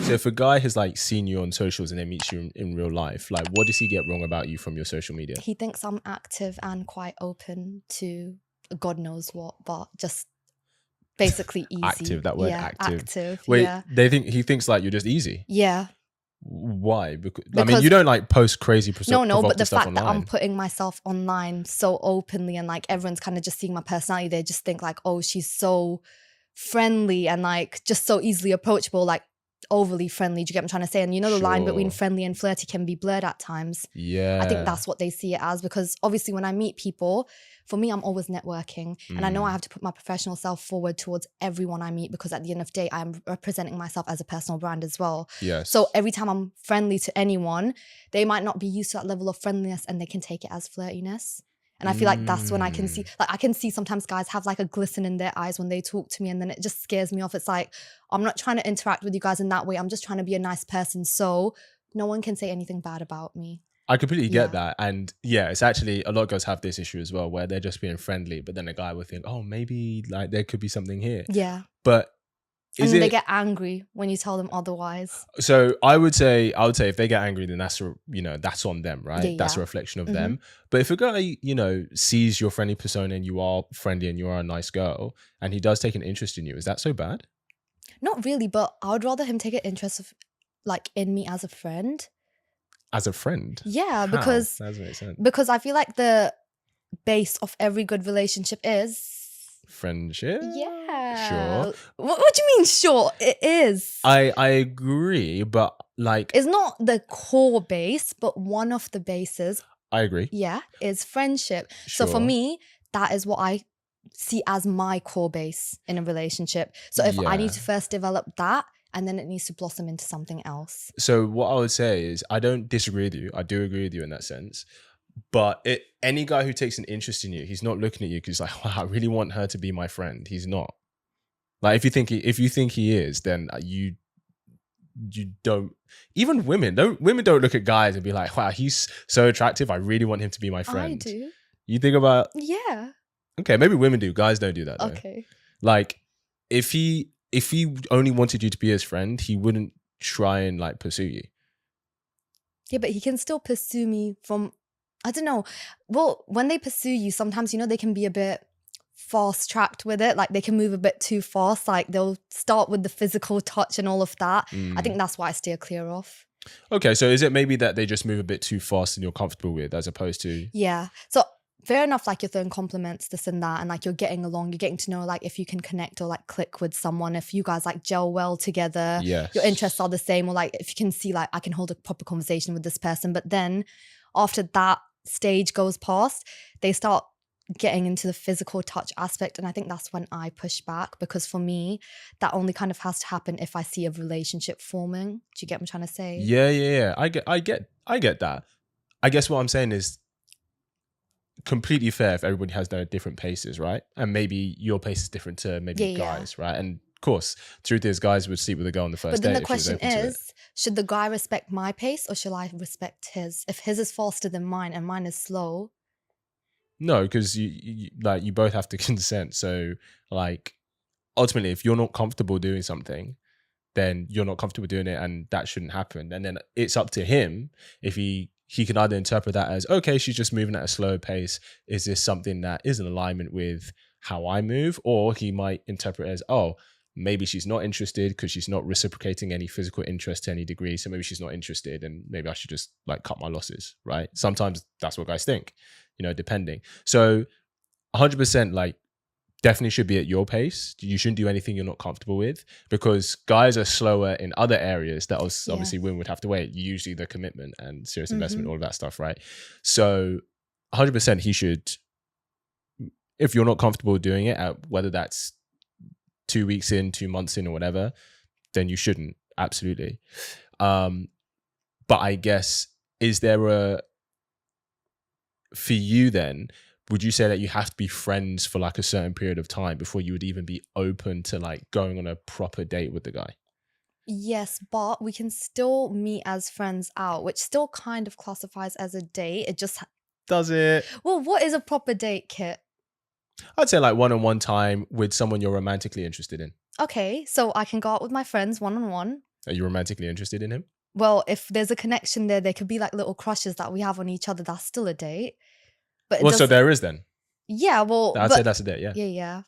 So if a guy has like seen you on socials and then meets you in real life, like what does he get wrong about you from your social media? He thinks I'm active and quite open to God knows what, but just basically easy. Active, that word, yeah, active. Wait, yeah. he thinks like you're just easy. Yeah. Why? Because you don't like post crazy no, but the stuff fact online. that I'm putting myself online so openly and like everyone's kind of just seeing my personality, they just think like, oh, she's so friendly and like just so easily approachable, like overly friendly. Do you get what I'm trying to say? And you know, the line between friendly and flirty can be blurred at times. Yeah. I think that's what they see it as, because obviously when I meet people, for me, I'm always networking and I know I have to put my professional self forward towards everyone I meet, because at the end of the day, I'm representing myself as a personal brand as well. Yes. So every time I'm friendly to anyone, they might not be used to that level of friendliness and they can take it as flirtiness. And I feel like that's when I can see, like I can see sometimes guys have like a glisten in their eyes when they talk to me, and then it just scares me off. It's like, I'm not trying to interact with you guys in that way. I'm just trying to be a nice person, so no one can say anything bad about me. I completely get that. And yeah, it's actually, a lot of girls have this issue as well, where they're just being friendly, but then a guy will think, oh, maybe like there could be something here. Yeah. But and then they get angry when you tell them otherwise. So I would say if they get angry, then that's on them, right? That's a reflection of them. But if a guy, sees your friendly persona and you are friendly and you are a nice girl, and he does take an interest in you, is that so bad? Not really, but I would rather him take an interest in me as a friend. As a friend? Yeah, because that doesn't make sense. Because I feel like the base of every good relationship is friendship. Yeah. Sure. What do you mean sure? It is. I agree, but like it's not the core base, but one of the bases. I agree. Yeah, is friendship. Sure. So for me, that is what I see as my core base in a relationship. So if I need to first develop that, and then it needs to blossom into something else. So what I would say is, I don't disagree with you. I do agree with you in that sense. But any guy who takes an interest in you, he's not looking at you because like, wow, I really want her to be my friend. He's not. Like if you think he is, then you don't. Even women don't look at guys and be like, wow, he's so attractive, I really want him to be my friend. I do. You think about yeah. Okay, maybe women do. Guys don't do that though. Okay. Like if he only wanted you to be his friend, he wouldn't try and like pursue you. Yeah, but he can still pursue me from, I don't know. Well, when they pursue you, sometimes, they can be a bit fast-tracked with it. Like they can move a bit too fast. Like they'll start with the physical touch and all of that. I think that's why I steer clear of. Okay, so is it maybe that they just move a bit too fast and you're comfortable with, as opposed to... Yeah. So fair enough, like you're throwing compliments, this and that, and like you're getting along, you're getting to know like if you can connect or like click with someone, if you guys like gel well together, yes. Your interests are the same, or like if you can see like I can hold a proper conversation with this person. But then after that stage goes past, they start getting into the physical touch aspect, and I think that's when I push back, because for me that only kind of has to happen if I see a relationship forming. Do you get what I'm trying to say? Yeah. I get that. I guess what I'm saying is completely fair if everybody has their different paces, right? And maybe your pace is different to maybe guys, right? And of course, truth is, guys would sleep with a girl on the first date. But then the question is, should the guy respect my pace or should I respect his? If his is faster than mine and mine is slow. No, because you both have to consent. So like ultimately, if you're not comfortable doing something, then you're not comfortable doing it, and that shouldn't happen. And then it's up to him if he can either interpret that as, okay, she's just moving at a slow pace. Is this something that is in alignment with how I move? Or he might interpret it as, oh, maybe she's not interested because she's not reciprocating any physical interest to any degree. So maybe she's not interested and maybe I should just like cut my losses, right? Sometimes that's what guys think, depending. So 100% like definitely should be at your pace. You shouldn't do anything you're not comfortable with, because guys are slower in other areas that obviously women would have to wait. Usually the commitment and serious investment, all of that stuff, right? So 100% he should, if you're not comfortable doing it, whether that's 2 weeks in, 2 months in, or whatever, then you shouldn't. Absolutely. But I guess, for you then, would you say that you have to be friends for like a certain period of time before you would even be open to like going on a proper date with the guy? Yes, but we can still meet as friends out, which still kind of classifies as a date. It just... Does it? Well, what is a proper date, Kit? I'd say like one-on-one time with someone you're romantically interested in. Okay, so I can go out with my friends one-on-one. Are you romantically interested in him? Well, if there's a connection there, there could be like little crushes that we have on each other. That's still a date. But it Well, so does. there is then. Yeah. Well, I'd say but that's a date. Yeah. yeah.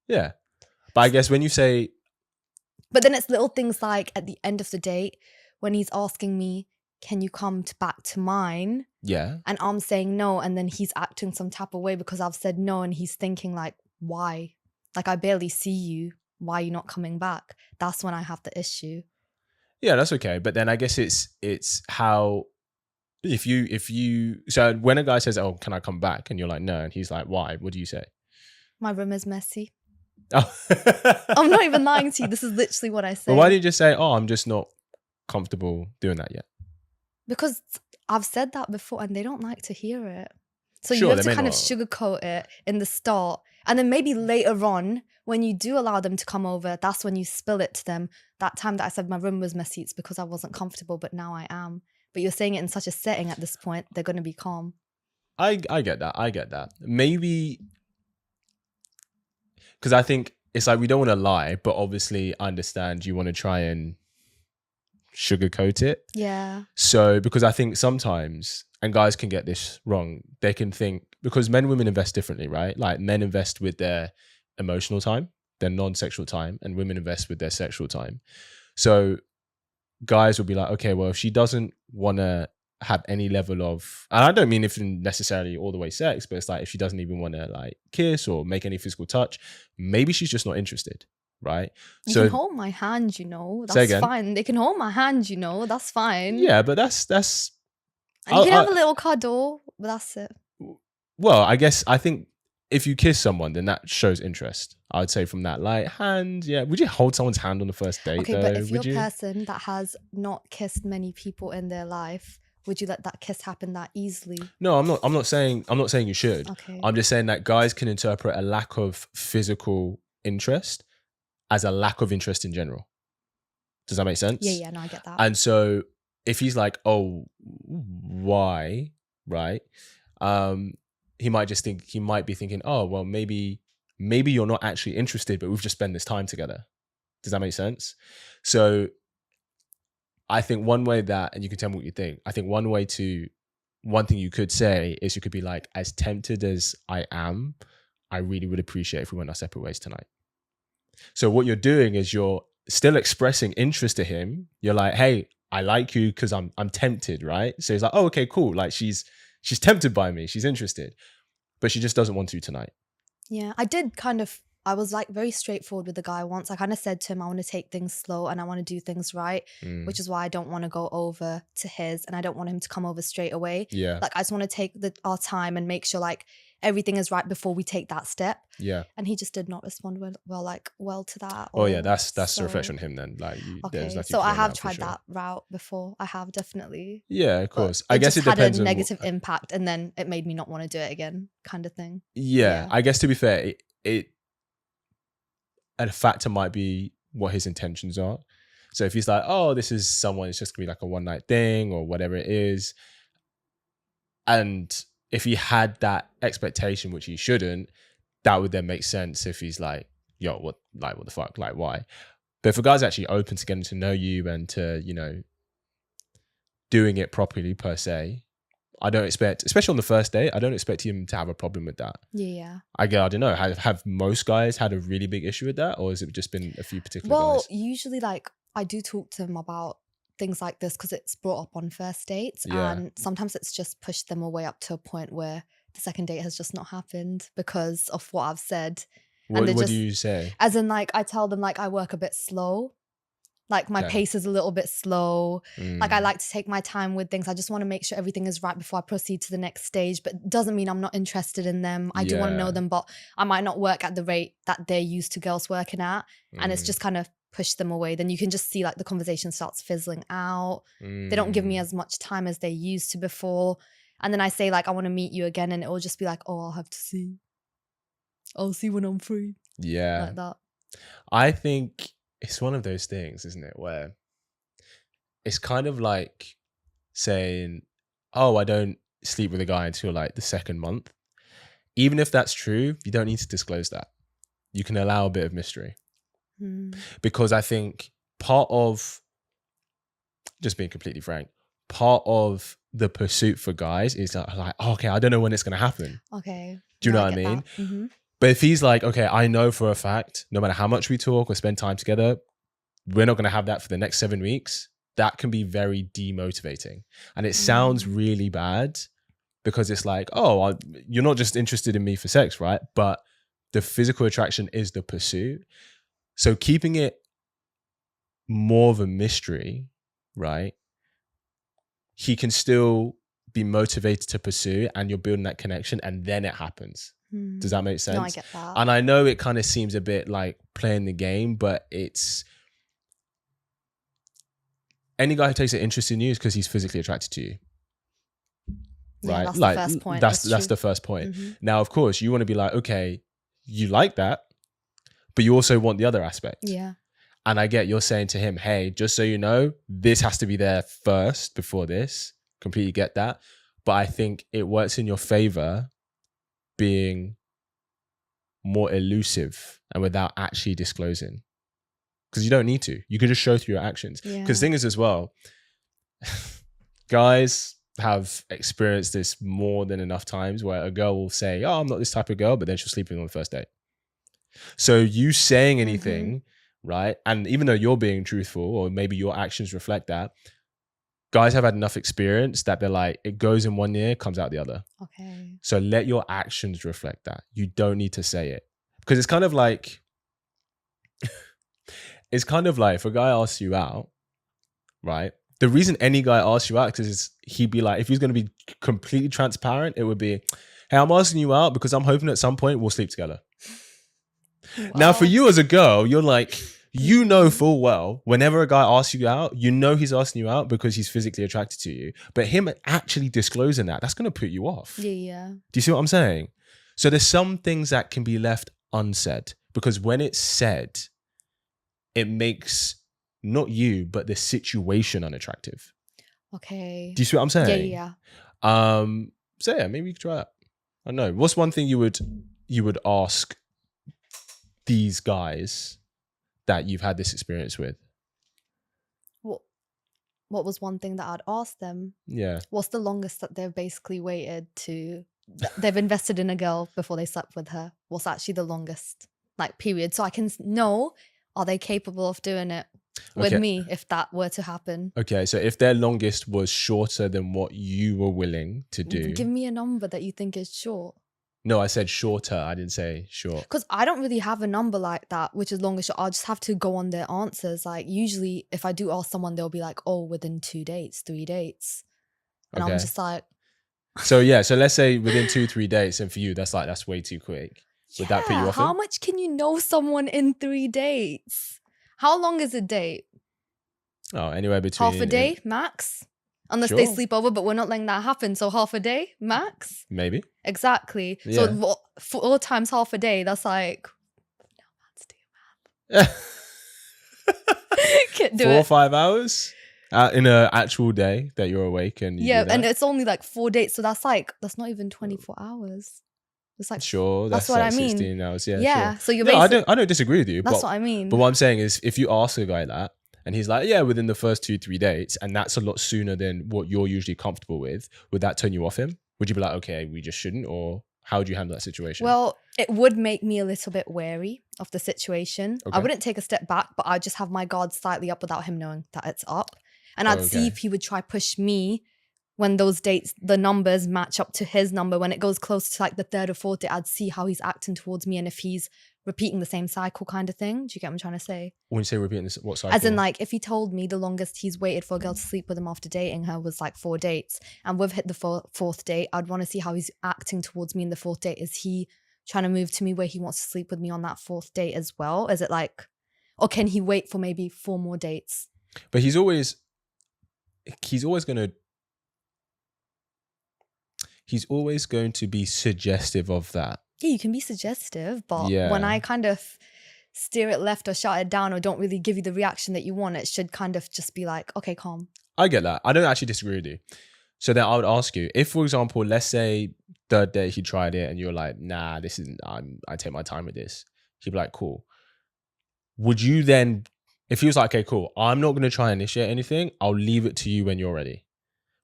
Yeah. But I guess when you say, But then it's little things like at the end of the date when he's asking me, "Can you come back to mine?" yeah, And I'm saying no, and then he's acting some type of way because I've said no, and he's thinking like, "Why? Like I barely see you. Why are you not coming back?" That's when I have the issue. yeah, that's okay. But then I guess it's how if you so when a guy says, "Oh, can I come back?" and you're like, "No," and he's like, "Why?" What do you say? My room is messy. Oh. I'm not even lying to you. This is literally what I say. But why do you just say, "Oh, I'm just not comfortable doing that yet"? Because I've said that before and they don't like to hear it. So Sure, you have they to may kind of not. sugarcoat it in the start. And then maybe later on, when you do allow them to come over, that's when you spill it to them. That time that I said my room was messy, it's because I wasn't comfortable, but now I am. But you're saying it in such a setting at this point, they're going to be calm. I get that. I get that. Maybe because I think it's like we don't want to lie, but obviously I understand you want to try and sugarcoat it. Yeah. So because I think sometimes, and guys can get this wrong, they can think because men and women invest differently, right? Like men invest with their emotional time, their non-sexual time, and women invest with their sexual time. So guys will be like, okay, well, if she doesn't want to have any level of, and I don't mean if necessarily all the way sex, but it's like if she doesn't even want to like kiss or make any physical touch, maybe she's just not interested, right? You So can hold my hand, you know. Say That's again. fine. They can hold my hand, you know. That's fine. yeah, but that's And you can have a little cuddle, but that's it. well, I think if you kiss someone, then that shows interest. I would say from that, like hand, yeah. Would you hold someone's hand on the first date? Okay, though? but if you're Would a you? person that has not kissed many people in their life, would you let that kiss happen that easily? No, I'm not. I'm not saying you should. Okay. I'm just saying that guys can interpret a lack of physical interest as a lack of interest in general. Does that make sense? Yeah, no, I get that. And so if he's like, "Oh, why?" Right? He might be thinking, "Oh, well, maybe you're not actually interested, but we've just spent this time together." Does that make sense? So I think one way that, and you can tell me what you think. I think one thing you could say is you could be like, as tempted as I am, I really would appreciate if we went our separate ways tonight. So what you're doing is you're still expressing interest to him. You're like, hey, I like you because I'm tempted, right? So he's like, oh, okay, cool. Like she's tempted by me. She's interested, but she just doesn't want to tonight. Yeah, I was like very straightforward with the guy once. I kind of said to him, I want to take things slow and I want to do things right, which is why I don't want to go over to his and I don't want him to come over straight away. Yeah. Like I just want to take our time and make sure like everything is right before we take that step. Yeah. And he just did not respond well to that. Oh yeah, that's a reflection on him then. Like there's nothing. So I have tried sure. that route before. I have definitely. Yeah, of course. But I guess it had depends a on negative impact and then it made me not want to do it again, kind of thing. Yeah. I guess to be fair, a factor might be what his intentions are. So if he's like, oh, this is someone, it's just gonna be like a one night thing or whatever it is. And if he had that expectation, which he shouldn't, that would then make sense if he's like, yo, what the fuck? Like, why? But if a guy's actually open to getting to know you and to, doing it properly per se, I don't expect, especially on the first date, I don't expect him to have a problem with that. Yeah. I don't know. Have most guys had a really big issue with that, or has it just been a few particular guys? Well, usually, like I do talk to them about things like this because it's brought up on first dates, and sometimes it's just pushed them away up to a point where the second date has just not happened because of what I've said. What do you say? As in, like I tell them, like I work a bit slow. Like my pace is a little bit slow. Like I like to take my time with things. I just want to make sure everything is right before I proceed to the next stage. But it doesn't mean I'm not interested in them. I do want to know them, but I might not work at the rate that they're used to girls working at. And it's just kind of pushed them away. Then you can just see like the conversation starts fizzling out. They don't give me as much time as they used to before. And then I say like, I want to meet you again. And it will just be like, oh, I'll have to see. I'll see when I'm free. Yeah. Like that. I think it's one of those things, isn't it, where it's kind of like saying, oh, I don't sleep with a guy until like the second month. Even if that's true, you don't need to disclose that. You can allow a bit of mystery. Because I think part of just being completely frank, part of the pursuit for guys is like, okay, I don't know when it's going to happen. Okay. Do you No, know what I get mean? that. Mhm. But if he's like, okay, I know for a fact, no matter how much we talk or spend time together, we're not going to have that for the next 7 weeks. That can be very demotivating. And it sounds really bad because it's like, oh, you're not just interested in me for sex, right? But the physical attraction is the pursuit. So keeping it more of a mystery, right? He can still be motivated to pursue and you're building that connection and then it happens. Does that make sense? No, I get that. And I know it kind of seems a bit like playing the game, but it's any guy who takes an interest in you is because he's physically attracted to you. Right? Yeah, that's like the first point. that's true. the first point. Mhm. Now, of course, you want to be like, okay, you like that, but you also want the other aspect. Yeah. And I get you're saying to him, hey, just so you know, this has to be there first before this. Completely get that. But I think it works in your favor being more elusive and without actually disclosing. Because you don't need to. You can just show through your actions. Because Yeah. the thing is as well, guys have experienced this more than enough times where a girl will say, oh, I'm not this type of girl, but then she'll sleep with you on the first date. So you saying anything, right? And even though you're being truthful or maybe your actions reflect that, guys have had enough experience that they're like, it goes in one ear, comes out the other. Okay. So let your actions reflect that. You don't need to say it. Because it's kind of like, if a guy asks you out, right? The reason any guy asks you out is he'd be like, if he's going to be completely transparent, it would be, hey, I'm asking you out because I'm hoping at some point we'll sleep together. Wow. Now, for you as a girl, you're like, you know full well, whenever a guy asks you out, you know he's asking you out because he's physically attracted to you. But him actually disclosing that's going to put you off. Yeah. Do you see what I'm saying? So there's some things that can be left unsaid because when it's said, it makes not you, but the situation unattractive. Okay. Do you see what I'm saying? Yeah. So yeah, maybe you could try that. I don't know. What's one thing you would ask these guys that you've had this experience with? What was one thing that I'd ask them? Yeah. What's the longest that they've basically waited they've invested in a girl before they slept with her? What's actually the longest, like, period? So I can know, are they capable of doing it with me if that were to happen? Okay, so if their longest was shorter than what you were willing to do. Give me a number that you think is short. No, I said shorter. I didn't say short. Because I don't really have a number like that, which is long or short. I'll just have to go on their answers. Like, usually if I do ask someone, they'll be like, oh, within 2 dates, 3 dates. And I'm just like... So yeah, so let's say within 2-3 dates, and for you, that's way too quick. Would that put you off? How much can you know someone in 3 dates? How long is a date? Oh, anywhere between... half a day, max? Unless they sleep over, but we're not letting that happen. So half a day, max? Maybe. Exactly. Yeah. So 4 times half a day, that's like... No, Can't do 4 it. or 5 hours in an actual day that you're awake and you do that. And it's only like 4 dates. So that's not even 24 hours. It's like... Sure, that's what like I mean. 16 hours. Yeah, Yeah, sure. so you're I basically... don't disagree with you. That's what I mean. But what I'm saying is if you ask a guy that, and he's like, yeah, within the first 2-3 dates, and that's a lot sooner than what you're usually comfortable with, would that turn you off him? Would you be like, okay, we just shouldn't? Or how would you handle that situation? Well, it would make me a little bit wary of the situation. Okay. I wouldn't take a step back, but I'd just have my guard slightly up without him knowing that it's up. And I'd see if he would try push me when those dates, the numbers match up to his number. When it goes close to like the 3rd or 4th date, I'd see how he's acting towards me and if he's repeating the same cycle kind of thing. Do you get what I'm trying to say? When you say repeating this, what cycle? As in, like, if he told me the longest he's waited for a girl to sleep with him after dating her was like 4 dates, and we've hit the 4th date, I'd want to see how he's acting towards me in the 4th date. Is he trying to move to me where he wants to sleep with me on that 4th date as well? Is it like, or can he wait for maybe 4 more dates? But he's always going to be suggestive of that. Yeah, you can be suggestive, but when I kind of steer it left or shut it down or don't really give you the reaction that you want, it should kind of just be like, okay, calm. I get that. I don't actually disagree with you. So then I would ask you, if, for example, let's say 3rd date he tried it and you're like, nah, this isn't, I take my time with this. He'd be like, cool. Would you then, if he was like, okay, cool, I'm not going to try and initiate anything, I'll leave it to you when you're ready.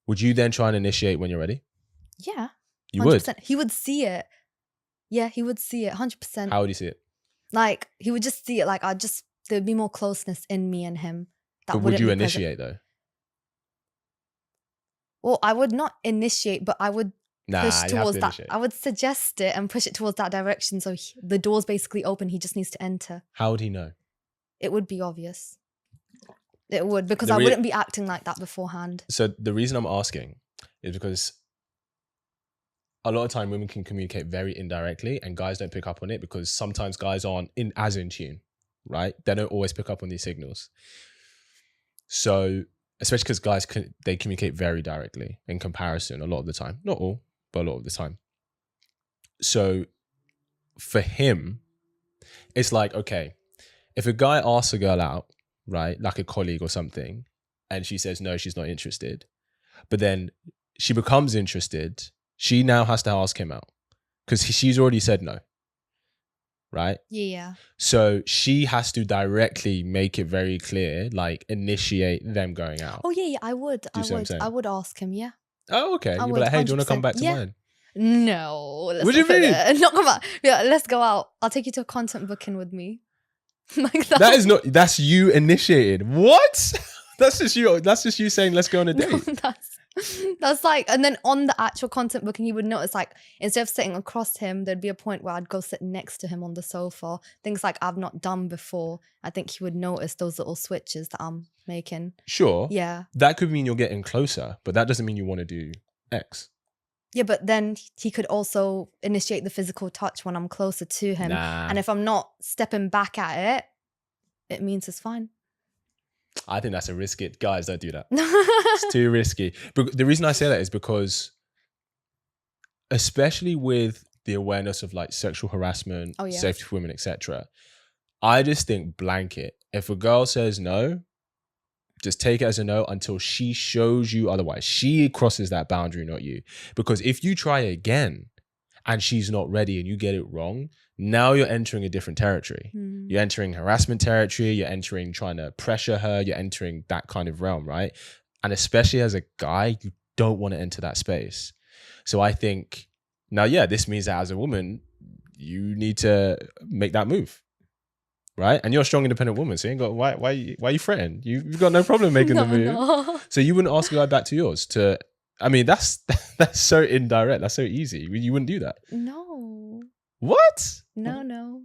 Would you then try and initiate when you're ready? Yeah. You 100%. would? He would see it. Yeah, he would see it 100%. How would you see it? Like, he would just see it. Like, there'd be more closeness in me and him. That But would wouldn't you be initiate though? Well, I would not initiate, but I would push towards that. initiate. I would suggest it and push it towards that direction. So the door's basically open. He just needs to enter. How would he know? It would be obvious. It would, because I wouldn't be acting like that beforehand. So the reason I'm asking is because a lot of time women can communicate very indirectly and guys don't pick up on it because sometimes guys aren't as in tune, right? They don't always pick up on these signals. So especially because guys, they communicate very directly in comparison a lot of the time. Not all, but a lot of the time. So for him, it's like, okay, if a guy asks a girl out, right, like a colleague or something, and she says no, she's not interested, but then she becomes interested, she now has to ask him out because she's already said no, right? Yeah. So she has to directly make it very clear, like initiate them going out. Oh yeah, I would. I would ask him, yeah. Oh, okay. You'd be like, hey, do you want to come back to mine? No. What do you mean? Not come back. Yeah, let's go out. I'll take you to a content booking with me. Like that. That is not, that's you initiated. What? That's just you saying, let's go on a date. No, that's like, and then on the actual content booking, he would notice, like, instead of sitting across him, there'd be a point where I'd go sit next to him on the sofa. Things like I've not done before. I think he would notice those little switches that I'm making. Sure. Yeah. That could mean you're getting closer, but that doesn't mean you want to do X. Yeah, but then he could also initiate the physical touch when I'm closer to him. Nah. And if I'm not stepping back at it, it means it's fine. I think that's a risky. Guys, don't do that. It's too risky. But the reason I say that is because, especially with the awareness of like sexual harassment, safety for women, etc., I just think blanket. If a girl says no, just take it as a no until she shows you otherwise. She crosses that boundary, not you. Because if you try again and she's not ready and you get it wrong, now you're entering a different territory. You're entering harassment territory. You're entering trying to pressure her. You're entering that kind of realm, right? And especially as a guy, you don't want to enter that space. So I think now, this means that as a woman, you need to make that move. Right? And you're a strong, independent woman, so you ain't got why you threaten? You've got no problem making the move. No. So you wouldn't ask a guy back to yours to, I mean, that's so indirect. That's so easy. You wouldn't do that. No. What? No.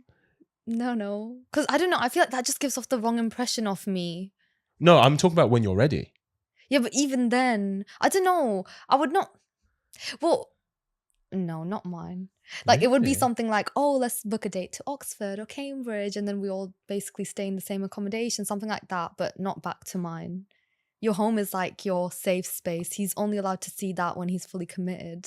Because I don't know. I feel like that just gives off the wrong impression of me. No, I'm talking about when you're ready. Yeah, but even then, I don't know. I would not. Well, no, not mine. Like, it would be something like, oh, let's book a date to Oxford or Cambridge, and then we all basically stay in the same accommodation, something like that, but not back to mine. Your home is like your safe space. He's only allowed to see that when he's fully committed.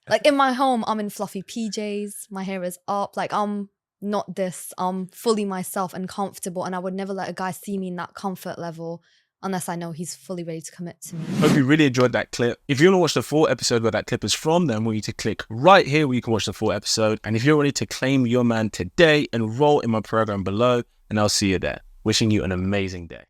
Like, in my home, I'm in fluffy PJs, my hair is up, like, I'm not this, I'm fully myself and comfortable, and I would never let a guy see me in that comfort level unless I know he's fully ready to commit to me. Hope you really enjoyed that clip. If you want to watch the full episode where that clip is from, then I want you to click right here where you can watch the full episode. And if you're ready to claim your man today, enroll in my program below, and I'll see you there. Wishing you an amazing day.